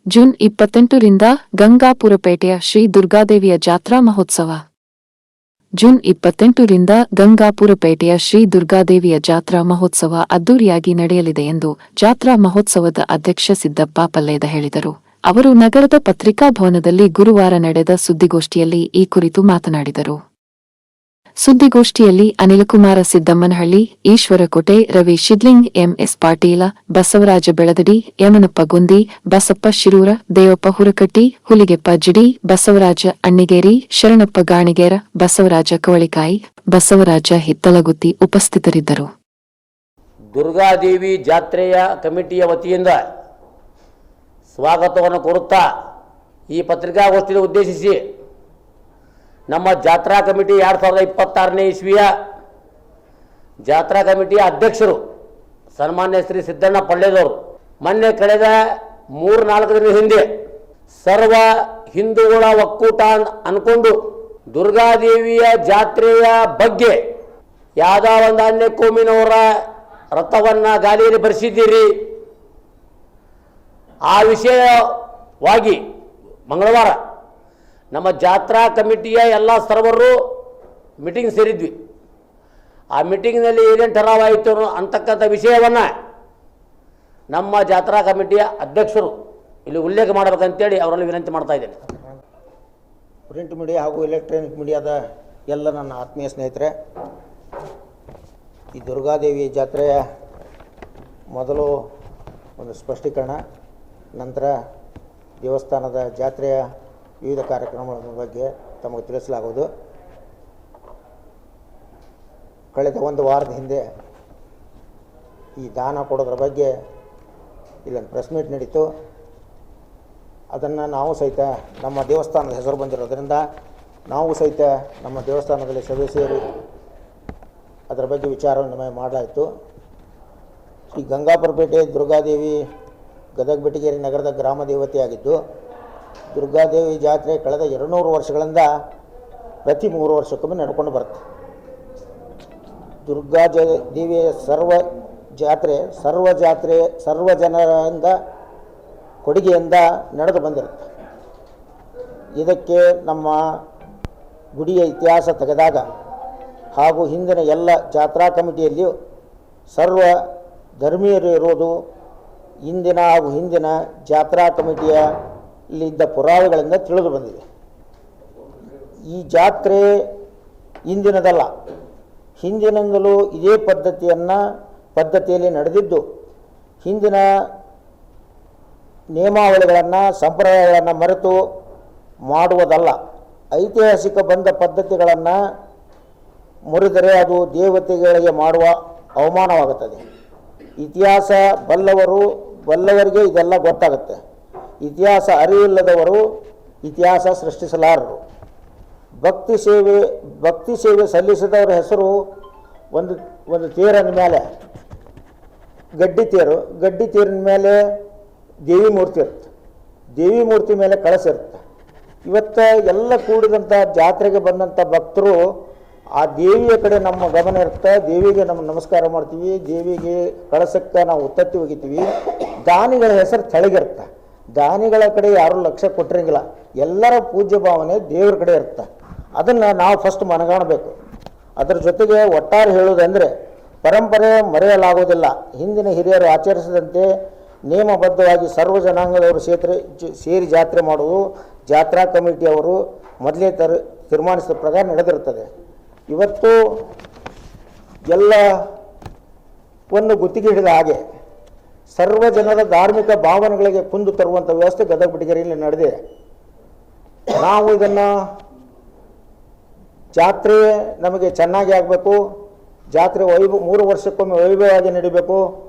June 28ರಿಂದ ಗಂಗಾಪುರಪೇಟೆಯ Shri ದುರ್ಗಾದೇವಿಯ ಜಾತ್ರಾ ಮಹೋತ್ಸವ. June 28ರಿಂದ ಗಂಗಾಪುರಪೇಟೆಯ Shri ದುರ್ಗಾದೇವಿಯ ಜಾತ್ರಾ ಮಹೋತ್ಸವ ಅದ್ದೂರಿಯಾಗಿ ನಡೆಯಲಿದೆ ಎಂದು ಜಾತ್ರಾ ಮಹೋತ್ಸವದ ಅಧ್ಯಕ್ಷ ಸಿದ್ದಪ್ಪ ಪಲ್ಲೇದ ಹೇಳಿದರು. ಅವರು ನಗರದ ಪತ್ರಿಕಾ ಭವನದಲ್ಲಿ ಗುರುವಾರ ನಡೆದ ಸುದ್ದಿಗೋಷ್ಠಿಯಲ್ಲಿ ಈ ಕುರಿತು ಮಾತನಾಡಿದರು. ಸುದ್ದಿಗೋಷ್ಠಿಯಲ್ಲಿ ಅನಿಲಕುಮಾರ ಸಿದ್ದಮ್ಮನಹಳ್ಳಿ, ಈಶ್ವರಕೋಟೆ, ರವಿ ಶಿದ್ಲಿಂಗ್, ಎಂಎಸ್ ಪಾಟೀಲ, ಬಸವರಾಜ ಬೆಳದಡಿ, ಯಮನಪ್ಪ ಗೊಂದಿ, ಬಸಪ್ಪ ಶಿರೂರ, ದೇವಪ್ಪ ಹುರಕಟ್ಟಿ, ಹುಲಿಗೆಪ್ಪ ಜಿಡಿ, ಬಸವರಾಜ ಅಣ್ಣಿಗೇರಿ, ಶರಣಪ್ಪ ಗಾಣಿಗೇರ, ಬಸವರಾಜ ಕವಳಿಕಾಯಿ, ಬಸವರಾಜ ಹಿತ್ತಲಗುತ್ತಿ ಉಪಸ್ಥಿತರಿದ್ದರು. ದುರ್ಗಾದೇವಿ ಜಾತ್ರೆಯ ಕಮಿಟಿಯ ವತಿಯಿಂದ ಸ್ವಾಗತವನ್ನು ಕೋರುತ್ತಾ ಈ ಪತ್ರಿಕಾಗೋಷ್ಠಿಯನ್ನು ಉದ್ದೇಶಿಸಿ ನಮ್ಮ ಜಾತ್ರಾ ಕಮಿಟಿ 2026ನೇ ಇಸ್ವಿಯ ಜಾತ್ರಾ ಕಮಿಟಿಯ ಅಧ್ಯಕ್ಷರು ಸನ್ಮಾನ್ಯ ಶ್ರೀ ಸಿದ್ದಣ್ಣ ಪಳ್ಳೆದವರು ಮೊನ್ನೆ ಕಳೆದ 3-4 ದಿನದ ಹಿಂದೆ ಸರ್ವ ಹಿಂದೂಗಳ ಒಕ್ಕೂಟ ಅನ್ಕೊಂಡು ದುರ್ಗಾದೇವಿಯ ಜಾತ್ರೆಯ ಬಗ್ಗೆ ಯಾವುದೋ ಒಂದು ಅನ್ಯ ಕೋಮಿನವರ ರಥವನ್ನು ಗಾಲಿಯಲ್ಲಿ ಬರೆಸಿದ್ದೀರಿ. ಆ ವಿಷಯವಾಗಿ ಮಂಗಳವಾರ ನಮ್ಮ ಜಾತ್ರಾ ಕಮಿಟಿಯ ಎಲ್ಲ ಸರ್ವರು ಮೀಟಿಂಗ್ ಸೇರಿದ್ವಿ. ಆ ಮೀಟಿಂಗ್ನಲ್ಲಿ ಏನೇನು ಠರಾವಾಯಿತು ಅಂತಕ್ಕಂಥ ವಿಷಯವನ್ನು ನಮ್ಮ ಜಾತ್ರಾ ಕಮಿಟಿಯ ಅಧ್ಯಕ್ಷರು ಇಲ್ಲಿ ಉಲ್ಲೇಖ ಮಾಡಬೇಕಂತೇಳಿ ಅವರಲ್ಲಿ ವಿನಂತಿ ಮಾಡ್ತಾ ಇದ್ದೇನೆ. ಪ್ರಿಂಟ್ ಮೀಡಿಯಾ ಹಾಗೂ ಎಲೆಕ್ಟ್ರಾನಿಕ್ ಮೀಡಿಯಾದ ಎಲ್ಲ ನನ್ನ ಆತ್ಮೀಯ ಸ್ನೇಹಿತರೆ, ಈ ದುರ್ಗಾದೇವಿ ಜಾತ್ರೆಯ ಮೊದಲು ಒಂದು ಸ್ಪಷ್ಟೀಕರಣ, ನಂತರ ದೇವಸ್ಥಾನದ ಜಾತ್ರೆಯ ವಿವಿಧ ಕಾರ್ಯಕ್ರಮಗಳ ಬಗ್ಗೆ ತಮಗೆ ತಿಳಿಸಲಾಗುವುದು. ಕಳೆದ ಒಂದು ವಾರದ ಹಿಂದೆ ಈ ದಾನ ಕೊಡೋದ್ರ ಬಗ್ಗೆ ಇಲ್ಲೊಂದು ಪ್ರೆಸ್ ಮೀಟ್ ನಡೀತು. ಅದನ್ನು ನಾವು ಸಹಿತ ನಮ್ಮ ದೇವಸ್ಥಾನದ ಹೆಸರು ಬಂದಿರೋದ್ರಿಂದ ನಾವು ಸಹಿತ ನಮ್ಮ ದೇವಸ್ಥಾನದಲ್ಲಿ ಸಭೆ ಸೇರಿ ಅದರ ಬಗ್ಗೆ ವಿಚಾರ ವಿನಿಮಯ ಮಾಡಲಾಯಿತು. ಈ ಗಂಗಾಪುರಪೇಟೆ ದುರ್ಗಾದೇವಿ ಗದಗ ಬೆಟಗೇರಿ ನಗರದ ಗ್ರಾಮ ದೇವತೆಯಾಗಿದ್ದು, ದುರ್ಗಾದೇವಿ ಜಾತ್ರೆ ಕಳೆದ 200 ವರ್ಷಗಳಿಂದ ಪ್ರತಿ 3 ವರ್ಷಕ್ಕೊಮ್ಮೆ ನಡ್ಕೊಂಡು ಬರುತ್ತೆ. ದುರ್ಗಾದೇವಿಯ ಸರ್ವ ಜನರಿಂದ ಕೊಡುಗೆಯಿಂದ ನಡೆದು ಬಂದಿರುತ್ತೆ. ಇದಕ್ಕೆ ನಮ್ಮ ಗುಡಿಯ ಇತಿಹಾಸ ತೆಗೆದಾಗ ಹಾಗೂ ಹಿಂದಿನ ಎಲ್ಲ ಜಾತ್ರಾ ಕಮಿಟಿಯಲ್ಲಿಯೂ ಸರ್ವ ಧರ್ಮೀಯರು ಇರುವುದು ಇಂದಿನ ಹಾಗೂ ಹಿಂದಿನ ಜಾತ್ರಾ ಕಮಿಟಿಯಲ್ಲಿದ್ದ ಪುರಾವೆಗಳಿಂದ ತಿಳಿದು ಬಂದಿದೆ. ಈ ಜಾತ್ರೆ ಇಂದಿನದಲ್ಲ, ಹಿಂದಿನಿಂದಲೂ ಇದೇ ಪದ್ಧತಿಯಲ್ಲಿ ನಡೆದಿದ್ದು, ಹಿಂದಿನ ನಿಯಮಾವಳಿಗಳನ್ನು ಸಂಪ್ರದಾಯಗಳನ್ನು ಮರೆತು ಮಾಡುವುದಲ್ಲ. ಐತಿಹಾಸಿಕ ಬಂದ ಪದ್ಧತಿಗಳನ್ನು ಮುರಿದರೆ ಅದು ದೇವತೆಗಳಿಗೆ ಮಾಡುವ ಅವಮಾನವಾಗುತ್ತದೆ. ಇತಿಹಾಸ ಬಲ್ಲವರಿಗೆ ಇದೆಲ್ಲ ಗೊತ್ತಾಗುತ್ತೆ. ಇತಿಹಾಸ ಅರಿವಿಲ್ಲದವರು ಇತಿಹಾಸ ಸೃಷ್ಟಿಸಲಾರರು. ಭಕ್ತಿ ಸೇವೆ ಸಲ್ಲಿಸಿದವರ ಹೆಸರು ಒಂದು ತೇರಿನ ಮೇಲೆ ಗಡ್ಡಿ ತೇರಿನ ಮೇಲೆ ದೇವಿ ಮೂರ್ತಿ ಇರುತ್ತೆ, ದೇವಿ ಮೂರ್ತಿ ಮೇಲೆ ಕಳಸ ಇರುತ್ತೆ. ಇವತ್ತು ಎಲ್ಲ ಕೂಡಿದಂಥ ಜಾತ್ರೆಗೆ ಬಂದಂಥ ಭಕ್ತರು ಆ ದೇವಿಯ ಕಡೆ ನಮ್ಮ ಗಮನ ಇರುತ್ತೆ. ದೇವಿಗೆ ನಮ್ಮ ನಮಸ್ಕಾರ ಮಾಡ್ತೀವಿ, ದೇವಿಗೆ ಕಳಸಕ್ಕೆ ನಾವು ಉತ್ತತ್ತಿ ಒಗಿತೀವಿ. ದಾನಿಗಳ ಹೆಸರು ತೆಳಗಿರುತ್ತೆ. ದಾನಿಗಳ ಕಡೆ ಯಾರೂ ಲಕ್ಷ್ಯ ಕೊಟ್ಟಿರಂಗಿಲ್ಲ. ಎಲ್ಲರ ಪೂಜ್ಯ ಭಾವನೆ ದೇವ್ರ ಕಡೆ ಇರುತ್ತೆ. ಅದನ್ನು ನಾವು ಫಸ್ಟ್ ಮನಗಾಣಬೇಕು. ಅದರ ಜೊತೆಗೆ ಒಟ್ಟಾರೆ ಹೇಳುವುದಂದರೆ ಪರಂಪರೆ ಮರೆಯಲಾಗುವುದಿಲ್ಲ. ಹಿಂದಿನ ಹಿರಿಯರು ಆಚರಿಸಿದಂತೆ ನಿಯಮಬದ್ಧವಾಗಿ ಸರ್ವ ಜನಾಂಗದವರು ಸೇರಿ ಜಾತ್ರೆ ಮಾಡುವುದು ಜಾತ್ರಾ ಕಮಿಟಿಯವರು ಮೊದಲೇ ತೀರ್ಮಾನಿಸಿದ ಪ್ರಕಾರ ನಡೆದಿರುತ್ತದೆ. ಇವತ್ತು ಎಲ್ಲವನ್ನು ಗುತ್ತಿಗೆ ಹಿಡಿದ ಹಾಗೆ ಸರ್ವ ಜನರ ಧಾರ್ಮಿಕ ಭಾವನೆಗಳಿಗೆ ಕುಂದು ತರುವಂಥ ವ್ಯವಸ್ಥೆ ಗದಗ ಬೆಟಗೇರಿಯಲ್ಲಿ ನಡೆದಿದೆ. ನಾವು ಇದನ್ನು ಜಾತ್ರೆ ನಮಗೆ ಚೆನ್ನಾಗಿ ಆಗಬೇಕು, ಜಾತ್ರೆ 3 ವರ್ಷಕ್ಕೊಮ್ಮೆ ವೈಭವವಾಗಿ ನಡೀಬೇಕು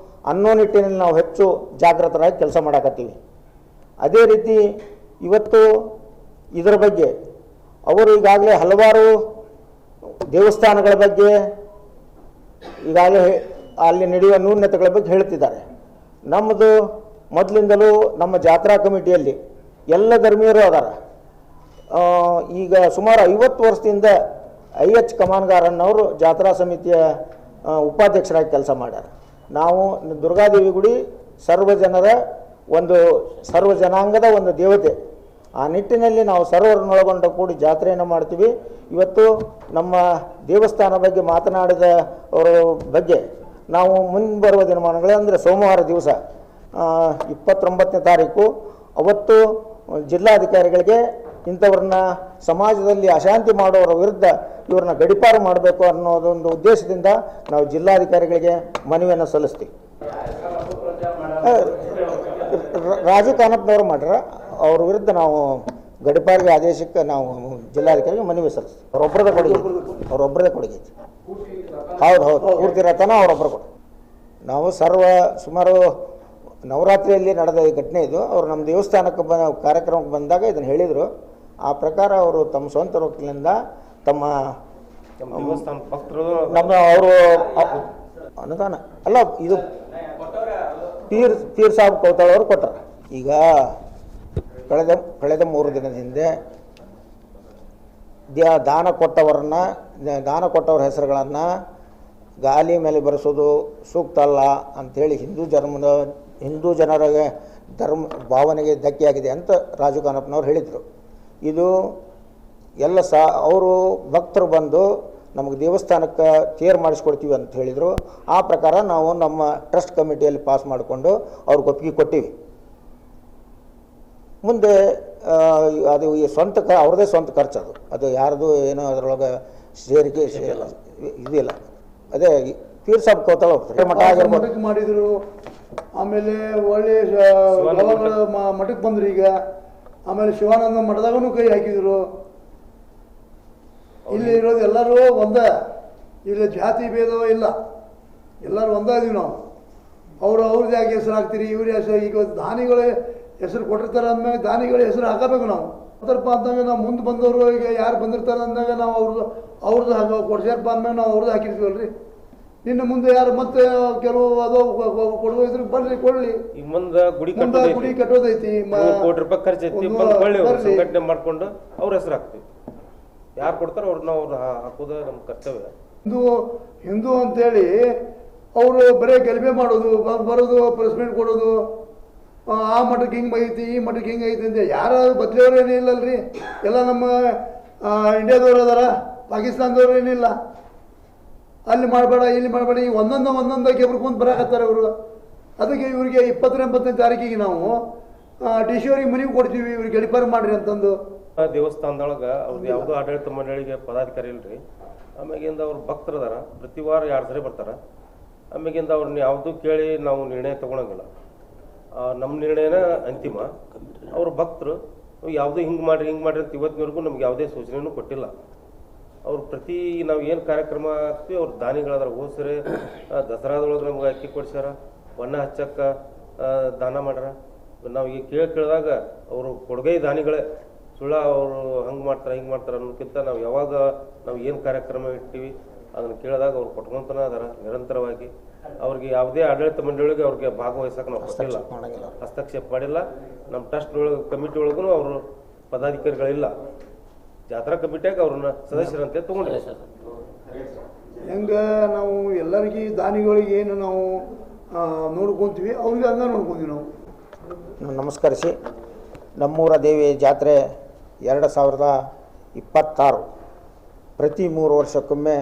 ಅನ್ನೋ ನಿಟ್ಟಿನಲ್ಲಿ ನಾವು ಹೆಚ್ಚು ಜಾಗೃತರಾಗಿ ಕೆಲಸ ಮಾಡಕತ್ತೀವಿ. ಅದೇ ರೀತಿ ಇವತ್ತು ಇದರ ಬಗ್ಗೆ ಅವರು ಈಗಾಗಲೇ ಹಲವಾರು ದೇವಸ್ಥಾನಗಳ ಬಗ್ಗೆ ಈಗಾಗಲೇ ಅಲ್ಲಿ ನಡೆಯುವ ನ್ಯೂನತೆಗಳ ಬಗ್ಗೆ ಹೇಳ್ತಿದ್ದಾರೆ. ನಮ್ಮದು ಮೊದಲಿಂದಲೂ ನಮ್ಮ ಜಾತ್ರಾ ಕಮಿಟಿಯಲ್ಲಿ ಎಲ್ಲ ಧರ್ಮೀಯರು ಅದಾರ. ಈಗ ಸುಮಾರು 50 ವರ್ಷದಿಂದ IH ಕಮಾನ್ಗಾರನ್ನವರು ಜಾತ್ರಾ ಸಮಿತಿಯ ಉಪಾಧ್ಯಕ್ಷರಾಗಿ ಕೆಲಸ ಮಾಡ್ಯಾರ. ನಾವು ದುರ್ಗಾದೇವಿ ಗುಡಿ ಸರ್ವ ಜನರ ಒಂದು ಸರ್ವ ಜನಾಂಗದ ಒಂದು ದೇವತೆ. ಆ ನಿಟ್ಟಿನಲ್ಲಿ ನಾವು ಸರ್ವರನ್ನೊಳಗೊಂಡ ಕೂಡಿ ಜಾತ್ರೆಯನ್ನು ಮಾಡ್ತೀವಿ. ಇವತ್ತು ನಮ್ಮ ದೇವಸ್ಥಾನ ಬಗ್ಗೆ ಮಾತನಾಡಿದ ಅವರ ಬಗ್ಗೆ ನಾವು ಮುಂಬರುವ ದಿನಮಾನಗಳೇ ಅಂದರೆ ಸೋಮವಾರ ದಿವಸ 29ನೇ ತಾರೀಕು ಅವತ್ತು ಜಿಲ್ಲಾಧಿಕಾರಿಗಳಿಗೆ ಇಂಥವ್ರನ್ನ ಸಮಾಜದಲ್ಲಿ ಅಶಾಂತಿ ಮಾಡೋರ ವಿರುದ್ಧ ಇವ್ರನ್ನ ಗಡೀಪಾರು ಮಾಡಬೇಕು ಅನ್ನೋದೊಂದು ಉದ್ದೇಶದಿಂದ ನಾವು ಜಿಲ್ಲಾಧಿಕಾರಿಗಳಿಗೆ ಮನವಿಯನ್ನು ಸಲ್ಲಿಸ್ತೀವಿ. ರಾಜು ಕಾನಪ್ಪನವರು ಮಾಡ್ರ ಅವ್ರ ವಿರುದ್ಧ ನಾವು ಗಡೀಪಾರಿಗೆ ಆದೇಶಕ್ಕೆ ನಾವು ಜಿಲ್ಲಾಧಿಕಾರಿಗೆ ಮನವಿ ಸಲ್ಲಿಸ್ತೀವಿ. ಅವರೊಬ್ಬರದೇ ಕೊಡುಗೆ ಹೌದು ಪೂರ್ತಿ ರಥನ ಅವರೊಬ್ಬರು ಕೊಡು. ನಾವು ಸುಮಾರು ನವರಾತ್ರಿಯಲ್ಲಿ ನಡೆದ ಘಟನೆ ಇದು. ಅವರು ನಮ್ಮ ದೇವಸ್ಥಾನಕ್ಕೆ ಕಾರ್ಯಕ್ರಮಕ್ಕೆ ಬಂದಾಗ ಇದನ್ನು ಹೇಳಿದರು. ಆ ಪ್ರಕಾರ ಅವರು ತಮ್ಮ ಸ್ವಂತ ರೊಕ್ಕದಿಂದ ತಮ್ಮ ನಮ್ಮ ಅವರು ಅನುದಾನ ಅಲ್ಲ, ಇದು ಪೀರ್ ಸಾಬ್ ಕೌತಾಳ್ ಅವರು ಕೊಟ್ಟರು. ಈಗ ಕಳೆದ 3 ದಿನದ ಹಿಂದೆ ದಾನ ಕೊಟ್ಟವರ ಹೆಸರುಗಳನ್ನು ಗಾಲಿ ಮೇಲೆ ಬರೆಸೋದು ಸೂಕ್ತ ಅಲ್ಲ ಅಂಥೇಳಿ ಹಿಂದೂ ಜನರಿಗೆ ಧರ್ಮ ಭಾವನೆಗೆ ಧಕ್ಕೆಯಾಗಿದೆ ಅಂತ ರಾಜು ಕಾನಪ್ಪನವ್ರು ಹೇಳಿದರು. ಇದು ಎಲ್ಲ ಅವರು ಭಕ್ತರು ಬಂದು ನಮಗೆ ದೇವಸ್ಥಾನಕ್ಕೆ ತೇರು ಮಾಡಿಸ್ಕೊಡ್ತೀವಿ ಅಂತ ಹೇಳಿದರು. ಆ ಪ್ರಕಾರ ನಾವು ನಮ್ಮ ಟ್ರಸ್ಟ್ ಕಮಿಟಿಯಲ್ಲಿ ಪಾಸ್ ಮಾಡಿಕೊಂಡು ಅವ್ರಿಗೆ ಒಪ್ಪಿಗೆ ಕೊಟ್ಟಿವಿ. ಮುಂದೆ ಅದು ಅವ್ರದ್ದೇ ಸ್ವಂತ ಖರ್ಚು, ಅದು ಯಾರ್ದು ಏನೋ ಅದರೊಳಗೆ ಸೇರಿಕೆ ಇದಿಲ್ಲ. ಅದೇ ಪೀರ್ ಸಾಬ್ ಕೌತಾಳ ಮಠ ಆಗಿರ್ಬೋದು ಮಾಡಿದರು. ಆಮೇಲೆ ಒಳ್ಳೆ ಮಠಕ್ಕೆ ಬಂದ್ರು. ಈಗ ಆಮೇಲೆ ಶಿವಾನಂದ ಮಠದಾಗೂ ಕೈ ಹಾಕಿದರು. ಇಲ್ಲಿ ಇರೋದು ಎಲ್ಲರೂ ಒಂದ, ಇಲ್ಲಿ ಜಾತಿ ಭೇದವೂ ಇಲ್ಲ, ಎಲ್ಲರೂ ಒಂದೇ ಇದೀವಿ ನಾವು. ಅವ್ರದ್ದು ಯಾಕೆ ಹೆಸರು ಹಾಕ್ತೀರಿ, ಇವ್ರ ಹೆಸರು ಈಗ ದಾನಿಗಳ ಹೆಸರು ಕೊಟ್ಟಿರ್ತಾರೆ ಅಂದಮೇಲೆ ದಾನಿಗಳ ಹೆಸರು ಹಾಕಬೇಕು ನಾವು. ಅದರಪ್ಪ ಅಂದಾಗ ನಾವು ಮುಂದೆ ಬಂದವರು ಈಗ ಯಾರು ಬಂದಿರ್ತಾರೆ ಅಂದಾಗ ನಾವು ಅವ್ರದ್ದು ಕೊಡ್ಸ್ಯಾರಪ್ಪ ಅಂದಮೇಲೆ ನಾವು ಅವ್ರದ್ದು ಹಾಕಿರ್ತೀವಲ್ರಿ. ನಿನ್ನ ಮುಂದೆ ಯಾರು ಮತ್ತೆ ಕೆಲವು ಅದು ಕೊಡುವ ಇದ್ರ ಬರ್ರಿ ಕೊಡ್ಲಿ. ಮುಂದೆ ಗುಡಿ ಕಟ್ಟೋದೈತಿ, ಕೋಟಿ ರೂಪಾಯಿ ಖರ್ಚು ಐತಿ, ಸಂಘಟನೆ ಮಾಡ್ಕೊಂಡು ಅವ್ರ ಹೆಸರು ಹಾಕ್ತೀವಿ. ಯಾರು ಕೊಡ್ತಾರೋ ಅವ್ರನ್ನ ಹಾಕೋದು ನಮ್ಮ ಕರ್ತವ್ಯ. ಹಿಂದೂ ಅಂತೇಳಿ ಅವರು ಬರೀ ಗಲಿಬೆ ಮಾಡೋದು, ಬರೋದು, ಪ್ರೆಸ್ಮೆಂಟ್ ಕೊಡೋದು, ಆ ಮಠಕ್ಕೆ ಹಿಂಗೆ ಐತಿ ಈ ಮಠಕ್ಕೆ ಹಿಂಗೆ ಐತಿ ಅಂತ ಯಾರು ಬದಲಿಯವ್ರು ಏನೇ ಇಲ್ಲಲ್ರಿ. ಎಲ್ಲ ನಮ್ಮ ಇಂಡಿಯಾದವ್ರು ಅದಾರ, ಪಾಕಿಸ್ತಾನದವ್ರು ಏನಿಲ್ಲ. ಅಲ್ಲಿ ಮಾಡಬೇಡ ಇಲ್ಲಿ ಮಾಡಬೇಡ, ಈ ಒಂದೊಂದಾಗಿ ಎಬ್ರಕೊಂತ ಬರಾಕತ್ತಾರೆ ಅವರು. ಅದಕ್ಕೆ ಇವರಿಗೆ 29ನೇ ತಾರೀಕಿಗೆ ನಾವು ಡಿ ಸಿ ಅವ್ರಿಗೆ ಮನೆಗೆ ಕೊಡ್ತೀವಿ, ಇವ್ರಿಗೆ ಗಡಿಪಾರು ಮಾಡ್ರಿ ಅಂತಂದು. ದೇವಸ್ಥಾನದೊಳಗೆ ಅವ್ರದ್ದು ಯಾವುದೋ ಆಡಳಿತ ಮಂಡಳಿಗೆ ಪದಾಧಿಕಾರಿ ಇಲ್ರಿ. ಆಮ್ಯಾಗಿಂದ ಅವ್ರು ಭಕ್ತರು ಅದಾರ, ಪ್ರತಿ ವಾರ 2 ಸರಿ ಬರ್ತಾರೆ. ಆಮ್ಯಾಗಿಂದ ಅವ್ರನ್ನ ಯಾವುದೂ ಕೇಳಿ ನಾವು ನಿರ್ಣಯ ತೊಗೊಳಂಗಿಲ್ಲ. ನಮ್ಮ ನಿರ್ಣಯನ ಅಂತಿಮ. ಅವ್ರ ಭಕ್ತರು ಯಾವುದೂ ಹಿಂಗೆ ಮಾಡ್ರಿ ಅಂತ ಇವತ್ತಿನವರೆಗೂ ನಮ್ಗೆ ಯಾವುದೇ ಸೂಚನೆಯೂ ಕೊಟ್ಟಿಲ್ಲ. ಅವ್ರು ನಾವು ಏನು ಕಾರ್ಯಕ್ರಮ ಆಗ್ತೀವಿ ಅವ್ರು ದಾನಿಗಳಾದ್ರೆ ಹೋದ್ಸರಿ ದಸರಾದೊಳಗೆ ನಮ್ಗೆ ಅಕ್ಕಿ ಕೊಡ್ಸ್ಯಾರ, ಬಣ್ಣ ಹಚ್ಚಕ್ಕೆ ದಾನ ಮಾಡ್ಯಾರ. ನಾವು ಈಗ ಕೇಳಿದಾಗ ಅವರು ಕೊಡುಗೈ ದಾನಿಗಳೇ. ಸುಳ್ಳ ಅವರು ಹಂಗೆ ಮಾಡ್ತಾರೆ ಹಿಂಗೆ ಮಾಡ್ತಾರೆ ಅನ್ನೋಕ್ಕಿಂತ ನಾವು ಏನು ಕಾರ್ಯಕ್ರಮ ಇರ್ತೀವಿ ಅದನ್ನು ಕೇಳಿದಾಗ ಅವ್ರು ಕೊಟ್ಕೊಂತನ ಅದಾರ ನಿರಂತರವಾಗಿ. ಅವ್ರಿಗೆ ಯಾವುದೇ ಆಡಳಿತ ಮಂಡಳಿಗೆ ಅವ್ರಿಗೆ ಭಾಗವಹಿಸಕ್ಕೆ ನಾವು ಕೊಟ್ಟಿಲ್ಲ, ಹಸ್ತಕ್ಷೇಪ ಮಾಡಿಲ್ಲ. ನಮ್ಮ ಟ್ರಸ್ಟ್ ಕಮಿಟಿ ಒಳಗೂ ಅವರು ಪದಾಧಿಕಾರಿಗಳಿಲ್ಲ. ಜಾತ್ರಾ ಕಮಿಟಿಯಾಗ ಅವ್ರನ್ನ ಸದಸ್ಯರಂತೆ ತಗೊಂಡಿಲ್ಲ. ಹೆಂಗೆ ನಾವು ಎಲ್ಲರಿಗೂ ದಾನಿಗಳಿಗೆ ಏನು ನಾವು ನೋಡ್ಕೊತೀವಿ ಅವ್ರಿಗೆ ಹಂಗೆ ನೋಡ್ಕೊತೀವಿ ನಾವು. ನಮಸ್ಕರಿಸಿ, ನಮ್ಮೂರ ದೇವಿ ಜಾತ್ರೆ 2026 ಪ್ರತಿ 3 ವರ್ಷಕ್ಕೊಮ್ಮೆ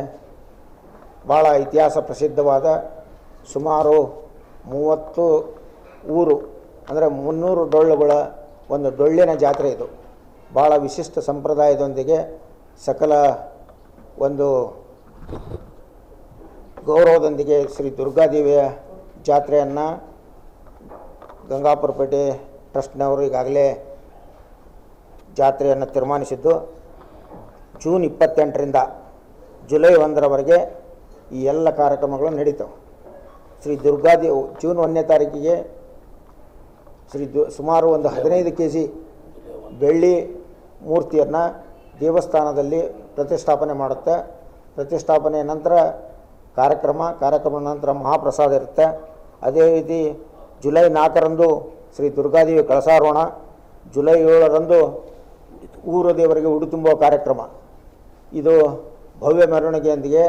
ಭಾಳ ಇತಿಹಾಸ ಪ್ರಸಿದ್ಧವಾದ ಸುಮಾರು 30 ಊರು ಅಂದರೆ 300 ಡೊಳ್ಳುಗಳ ಒಂದು ಡೊಳ್ಳಿನ ಜಾತ್ರೆ. ಇದು ಭಾಳ ವಿಶಿಷ್ಟ ಸಂಪ್ರದಾಯದೊಂದಿಗೆ ಸಕಲ ಒಂದು ಗೌರವದೊಂದಿಗೆ ಶ್ರೀ ದುರ್ಗಾದೇವಿಯ ಜಾತ್ರೆಯನ್ನು ಗಂಗಾಪುರಪೇಟೆ ಟ್ರಸ್ಟ್ನವರು ಈಗಾಗಲೇ ಜಾತ್ರೆಯನ್ನು ತೀರ್ಮಾನಿಸಿದ್ದು. ಜೂನ್ 28ರಿಂದ ಜುಲೈ 1ರವರೆಗೆ ಈ ಎಲ್ಲ ಕಾರ್ಯಕ್ರಮಗಳು ನಡೀತವೆ. ಶ್ರೀ ದುರ್ಗಾದೇವಿ ಜೂನ್ 1ನೇ ತಾರೀಕಿಗೆ ಸುಮಾರು ಒಂದು 15 kg ಬೆಳ್ಳಿ ಮೂರ್ತಿಯನ್ನು ದೇವಸ್ಥಾನದಲ್ಲಿ ಪ್ರತಿಷ್ಠಾಪನೆ ಮಾಡುತ್ತೆ. ಪ್ರತಿಷ್ಠಾಪನೆಯ ನಂತರ ಕಾರ್ಯಕ್ರಮ ನಂತರ ಮಹಾಪ್ರಸಾದ ಇರುತ್ತೆ. ಅದೇ ರೀತಿ ಜುಲೈ 4ರಂದು ಶ್ರೀ ದುರ್ಗಾದೇವಿ ಕಳಸಾರೋಹಣ, ಜುಲೈ 7ರಂದು ಊರು ದೇವರಿಗೆ ಉಡಿ ತುಂಬುವ ಕಾರ್ಯಕ್ರಮ. ಇದು ಭವ್ಯ ಮೆರವಣಿಗೆಯೊಂದಿಗೆ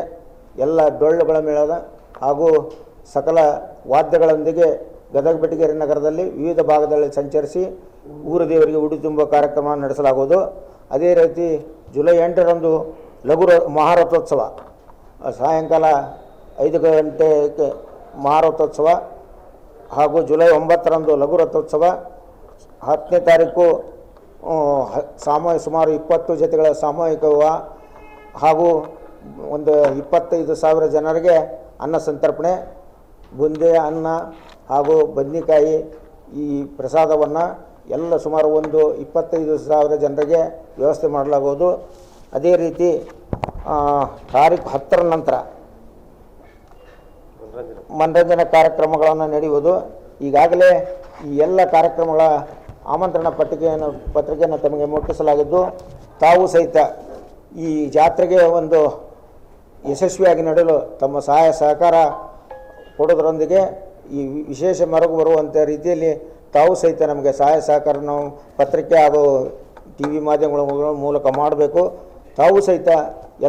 ಎಲ್ಲ ಡೊಳ್ಳುಗಳ ಮೇಳದ ಹಾಗೂ ಸಕಲ ವಾದ್ಯಗಳೊಂದಿಗೆ ಗದಗ ಬೆಟಗೇರಿ ನಗರದಲ್ಲಿ ವಿವಿಧ ಭಾಗದಲ್ಲಿ ಸಂಚರಿಸಿ ಊರ ದೇವರಿಗೆ ಉಡಿ ತುಂಬುವ ಕಾರ್ಯಕ್ರಮ ನಡೆಸಲಾಗುವುದು. ಅದೇ ರೀತಿ ಜುಲೈ 8ರಂದು ಮಹಾರಥೋತ್ಸವ ಸಾಯಂಕಾಲ 5 ಗಂಟೆಗೆ ಮಹಾರಥೋತ್ಸವ ಹಾಗೂ ಜುಲೈ 9ರಂದು ಲಘುರಥೋತ್ಸವ. 10ನೇ ತಾರೀಕು ಸುಮಾರು 20 ಜೊತೆಗಳ ಸಾಮೂಹಿಕ ವಿವಾಹ ಹಾಗೂ ಒಂದು 25,000 ಜನರಿಗೆ ಅನ್ನ ಸಂತರ್ಪಣೆ, ಬುಂದೆ, ಅನ್ನ ಹಾಗೂ ಬದ್ನಿಕಾಯಿ ಈ ಪ್ರಸಾದವನ್ನು ಎಲ್ಲ ಸುಮಾರು ಒಂದು 25,000 ಜನರಿಗೆ ವ್ಯವಸ್ಥೆ ಮಾಡಲಾಗುವುದು. ಅದೇ ರೀತಿ ತಾರೀಕು 10ರ ನಂತರ ಮನರಂಜನಾ ಕಾರ್ಯಕ್ರಮಗಳನ್ನು ನಡೆಯುವುದು. ಈಗಾಗಲೇ ಈ ಎಲ್ಲ ಕಾರ್ಯಕ್ರಮಗಳ ಆಮಂತ್ರಣ ಪತ್ರಿಕೆಯನ್ನು ತಮಗೆ ಮುಟ್ಟಿಸಲಾಗಿದ್ದು, ತಾವು ಸಹಿತ ಈ ಜಾತ್ರೆಗೆ ಒಂದು ಯಶಸ್ವಿಯಾಗಿ ನಡೆಯಲು ತಮ್ಮ ಸಹಾಯ ಸಹಕಾರ ಕೊಡೋದರೊಂದಿಗೆ ಈ ವಿಶೇಷ ಮೆರುಗು ಬರುವಂಥ ರೀತಿಯಲ್ಲಿ ತಾವು ಸಹಿತ ನಮಗೆ ಸಹಾಯ ಸಹಕಾರ ನಾವು ಪತ್ರಿಕೆ ಹಾಗೂ TV ಮಾಧ್ಯಮಗಳ ಮೂಲಕ ಮಾಡಬೇಕು. ತಾವು ಸಹಿತ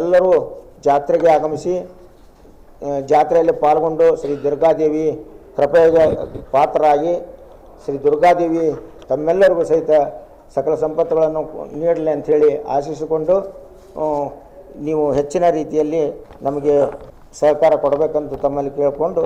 ಎಲ್ಲರೂ ಜಾತ್ರೆಗೆ ಆಗಮಿಸಿ ಜಾತ್ರೆಯಲ್ಲಿ ಪಾಲ್ಗೊಂಡು ಶ್ರೀ ದುರ್ಗಾದೇವಿ ಕೃಪೆಗೆ ಪಾತ್ರರಾಗಿ ಶ್ರೀ ದುರ್ಗಾದೇವಿ ತಮ್ಮೆಲ್ಲರಿಗೂ ಸಹಿತ ಸಕಲ ಸಂಪತ್ತುಗಳನ್ನು ನೀಡಲಿ ಅಂಥೇಳಿ ಆಶಿಸಿಕೊಂಡು ನೀವು ಹೆಚ್ಚಿನ ರೀತಿಯಲ್ಲಿ ನಮಗೆ ಸಹಕಾರ ಕೊಡಬೇಕಂತ ತಮ್ಮಲ್ಲಿ ಕೇಳಿಕೊಂಡು